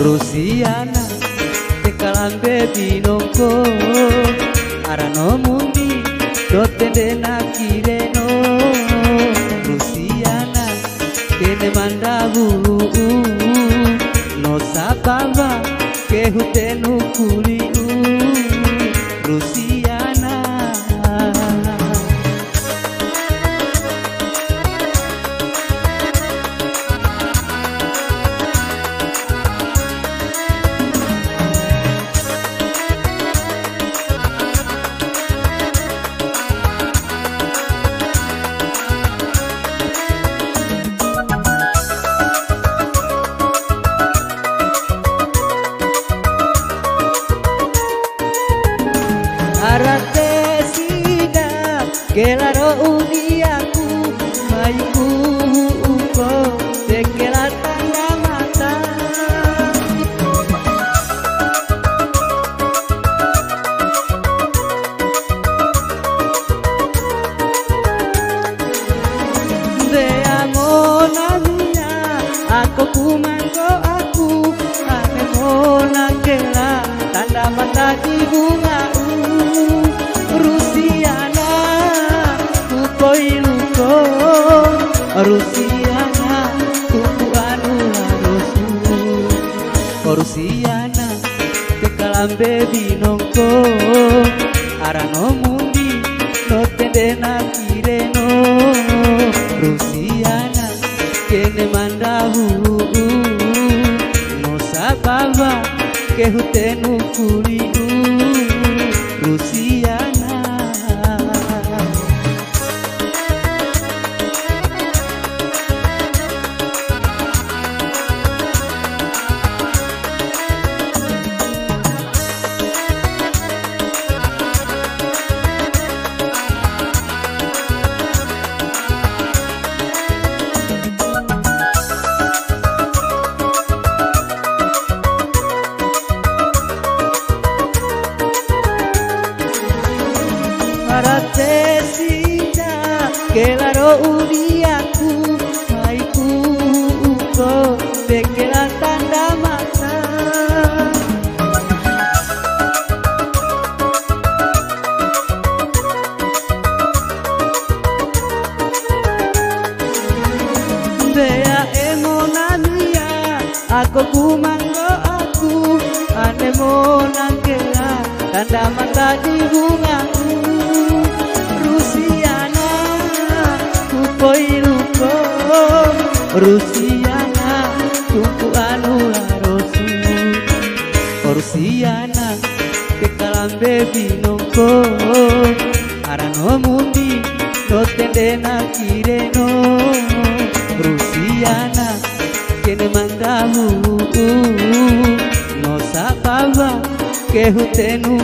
Rusiana tekalambe binongko arano mundi dotende nakireno Rusiana kene mandabu no sababa ke hutenu kuliu Rusiana Arate sida kelaro uniaku maiku uko tekela tanda mata de amonanya aku kumango aku anemona kela tanda mata di bunga Rusiana kukoiluko Rusiana kuku anula rosu Rusiana tekalambe binongko arano mundi no tende nakireno Rusiana kene mandahu no sababa ke hutenu kuliu Rusiana Arate sida kelaro uniaku maiku uko tekela tanda mata Bea emonania aku kumango aku anemonangkela tanda mata di bungaku Rusiana kukoiluko Rusiana kuku anula rosu Rusiana tekalambe binongko arano mundi no tende nakireno Rusiana kene mandamu no sababa ke hutenu